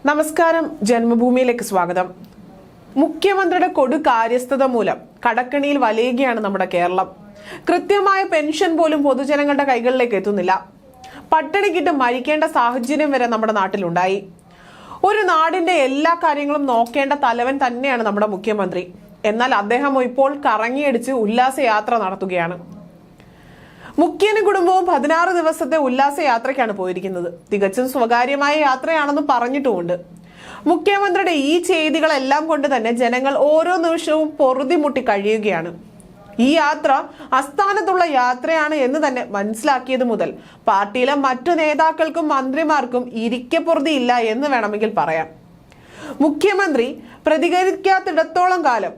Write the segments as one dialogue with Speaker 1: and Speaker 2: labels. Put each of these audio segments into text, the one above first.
Speaker 1: നമസ്കാരം, ജന്മഭൂമിയിലേക്ക് സ്വാഗതം. മുഖ്യമന്ത്രിയുടെ കൊടുകാര്യസ്ഥത മൂലം കടക്കണിയിൽ വലയുകയാണ് നമ്മുടെ കേരളം. കൃത്യമായ പെൻഷൻ പോലും പൊതുജനങ്ങളുടെ കൈകളിലേക്ക് എത്തുന്നില്ല. പട്ടിണിക്കിട്ട് മരിക്കേണ്ട സാഹചര്യം വരെ നമ്മുടെ നാട്ടിലുണ്ടായി. ഒരു നാടിന്റെ എല്ലാ കാര്യങ്ങളും നോക്കേണ്ട തലവൻ തന്നെയാണ് നമ്മുടെ മുഖ്യമന്ത്രി. എന്നാൽ അദ്ദേഹം ഇപ്പോൾ കറങ്ങിയടിച്ച് ഉല്ലാസയാത്ര നടത്തുകയാണ്. മുഖ്യനും കുടുംബവും 16 ദിവസത്തെ ഉല്ലാസയാത്രയ്ക്കാണ് പോയിരിക്കുന്നത്. തികച്ചും സ്വകാര്യമായ യാത്രയാണെന്ന് പറഞ്ഞിട്ടുമുണ്ട്. മുഖ്യമന്ത്രിയുടെ ഈ ചെയ്തികളെല്ലാം കൊണ്ട് തന്നെ ജനങ്ങൾ ഓരോ നിമിഷവും പൊറുതിമുട്ടി കഴിയുകയാണ്. ഈ യാത്ര അസ്ഥാനത്തുള്ള യാത്രയാണ് എന്ന് തന്നെ മനസ്സിലാക്കിയത് മുതൽ പാർട്ടിയിലെ മറ്റു നേതാക്കൾക്കും മന്ത്രിമാർക്കും ഇരിക്കപ്പൊറുതിയില്ല എന്ന് വേണമെങ്കിൽ പറയാം. മുഖ്യമന്ത്രി പ്രതികരിക്കാത്തിടത്തോളം കാലം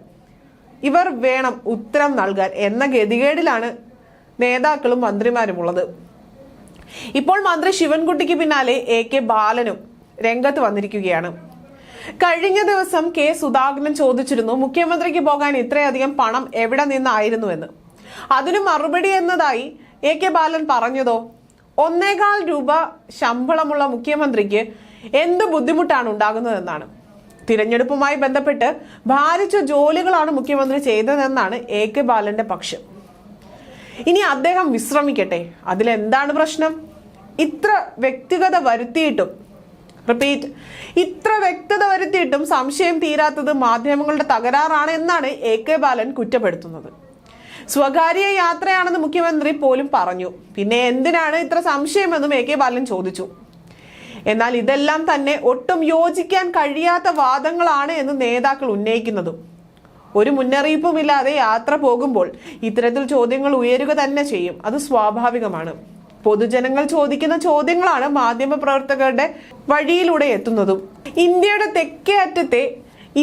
Speaker 1: ഇവർ വേണം ഉത്തരം നൽകാൻ എന്ന ഗതികേടിലാണ് നേതാക്കളും മന്ത്രിമാരും ഉള്ളത്. ഇപ്പോൾ മന്ത്രി ശിവൻകുട്ടിക്ക് പിന്നാലെ AK ബാലനും രംഗത്ത് വന്നിരിക്കുകയാണ്. കഴിഞ്ഞ ദിവസം K സുധാകരൻ ചോദിച്ചിരുന്നു മുഖ്യമന്ത്രിക്ക് പോകാൻ ഇത്രയധികം പണം എവിടെ നിന്നായിരുന്നുവെന്ന്. അതിന് മറുപടി എന്നതായി AK ബാലൻ പറഞ്ഞതോ, 1.25 രൂപ ശമ്പളമുള്ള മുഖ്യമന്ത്രിക്ക് എന്ത് ബുദ്ധിമുട്ടാണ് ഉണ്ടാകുന്നതെന്നാണ്. തിരഞ്ഞെടുപ്പുമായി ബന്ധപ്പെട്ട് ഭാരിച്ച ജോലികളാണ് മുഖ്യമന്ത്രി ചെയ്തതെന്നാണ് AK ബാലന്റെ പക്ഷം. ഇനി അദ്ദേഹം വിശ്രമിക്കട്ടെ, അതിലെന്താണ് പ്രശ്നം? ഇത്ര വ്യക്തിഗത വരുത്തിയിട്ടും സംശയം തീരാത്തത് മാധ്യമങ്ങളുടെ തകരാറാണ് എന്നാണ് AK ബാലൻ കുറ്റപ്പെടുത്തുന്നത്. സ്വകാര്യ യാത്രയാണെന്ന് മുഖ്യമന്ത്രി പോലും പറഞ്ഞു. പിന്നെ എന്തിനാണ് ഇത്ര സംശയമെന്നും AK ബാലൻ ചോദിച്ചു. എന്നാൽ ഇതെല്ലാം തന്നെ ഒട്ടും യോജിക്കാൻ കഴിയാത്ത വാദങ്ങളാണ് എന്ന് നേതാക്കൾ ഉന്നയിക്കുന്നതും. ഒരു മുന്നറിയിപ്പുമില്ലാതെ യാത്ര പോകുമ്പോൾ ഇത്തരത്തിൽ ചോദ്യങ്ങൾ ഉയരുക തന്നെ ചെയ്യും. അത് സ്വാഭാവികമാണ്. പൊതുജനങ്ങൾ ചോദിക്കുന്ന ചോദ്യങ്ങളാണ് മാധ്യമ പ്രവർത്തകരുടെ വഴിയിലൂടെ എത്തുന്നതും. ഇന്ത്യയുടെ തെക്കേ അറ്റത്തെ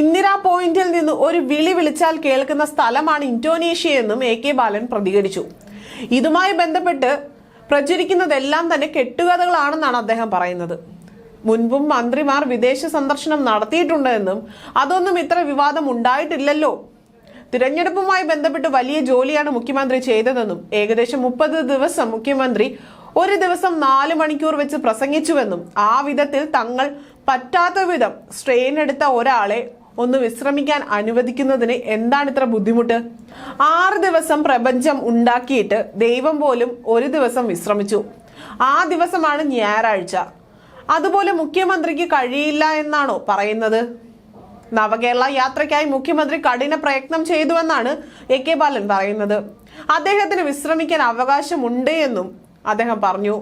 Speaker 1: ഇന്ദിരാ പോയിന്റിൽ നിന്ന് ഒരു വിളി വിളിച്ചാൽ കേൾക്കുന്ന സ്ഥലമാണ് ഇന്തോനേഷ്യ എന്നും AK ബാലൻ പ്രതികരിച്ചു. ഇതുമായി ബന്ധപ്പെട്ട് പ്രചരിക്കുന്നതെല്ലാം തന്നെ കെട്ടുകഥകളാണെന്നാണ് അദ്ദേഹം പറയുന്നത്. മുൻപും മന്ത്രിമാർ വിദേശ സന്ദർശനം നടത്തിയിട്ടുണ്ടെന്നും അതൊന്നും ഇത്ര വിവാദം ഉണ്ടായിട്ടില്ലല്ലോ. തിരഞ്ഞെടുപ്പുമായി ബന്ധപ്പെട്ട് വലിയ ജോലിയാണ് മുഖ്യമന്ത്രി ചെയ്തതെന്നും ഏകദേശം 30 ദിവസം മുഖ്യമന്ത്രി ഒരു ദിവസം 4 മണിക്കൂർ വെച്ച് പ്രസംഗിച്ചുവെന്നും ആ വിധത്തിൽ തങ്ങൾ പറ്റാത്ത വിധം സ്ട്രെയിൻ എടുത്ത ഒരാളെ ഒന്ന് വിശ്രമിക്കാൻ അനുവദിക്കുന്നതിന് എന്താണ് ഇത്ര ബുദ്ധിമുട്ട്? 6 ദിവസം പ്രപഞ്ചം ഉണ്ടാക്കിയിട്ട് ദൈവം പോലും ഒരു ദിവസം വിശ്രമിച്ചു. ആ ദിവസമാണ് ഞായറാഴ്ച. അതുപോലെ മുഖ്യമന്ത്രിക്ക് കഴിയില്ല എന്നാണോ പറയുന്നത്? നവകേരള യാത്രയ്ക്കായി മുഖ്യമന്ത്രി കഠിന പ്രയത്നം ചെയ്തുവെന്നാണ് AK ബാലൻ പറയുന്നത്. അദ്ദേഹത്തിന് വിശ്രമിക്കാൻ അവകാശമുണ്ട് എന്നും അദ്ദേഹം പറഞ്ഞു.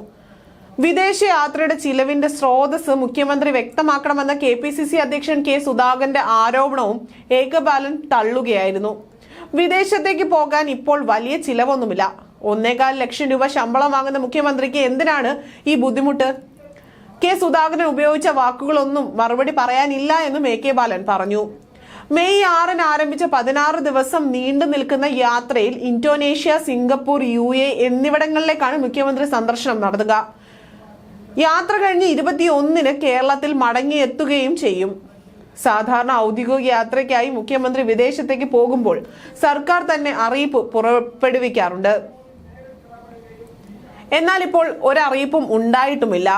Speaker 1: വിദേശ യാത്രയുടെ ചിലവിന്റെ സ്രോതസ് മുഖ്യമന്ത്രി വ്യക്തമാക്കണമെന്ന KPCC അധ്യക്ഷൻ K സുധാകരന്റെ ആരോപണവും AK ബാലൻ തള്ളുകയായിരുന്നു. വിദേശത്തേക്ക് പോകാൻ ഇപ്പോൾ വലിയ ചിലവൊന്നുമില്ല. 1.25 ലക്ഷം രൂപ ശമ്പളം വാങ്ങുന്ന മുഖ്യമന്ത്രിക്ക് എന്തിനാണ് ഈ ബുദ്ധിമുട്ട്? K സുധാകരൻ ഉപയോഗിച്ച വാക്കുകളൊന്നും മറുപടി പറയാനില്ല എന്നും AK ബാലൻ പറഞ്ഞു. മെയ് 6 ആരംഭിച്ച 16 ദിവസം നീണ്ടു നിൽക്കുന്ന യാത്രയിൽ ഇന്തോനേഷ്യ, സിംഗപ്പൂർ, UAE എന്നിവിടങ്ങളിലേക്കാണ് മുഖ്യമന്ത്രി സന്ദർശനം നടത്തുക. യാത്ര കഴിഞ്ഞ് 21 കേരളത്തിൽ മടങ്ങിയെത്തുകയും ചെയ്യും. സാധാരണ ഔദ്യോഗിക യാത്രയ്ക്കായി മുഖ്യമന്ത്രി വിദേശത്തേക്ക് പോകുമ്പോൾ സർക്കാർ തന്നെ അറിയിപ്പ് പുറപ്പെടുവിക്കാറുണ്ട്. എന്നാൽ ഇപ്പോൾ ഒരറിയിപ്പും ഉണ്ടായിട്ടുമില്ല.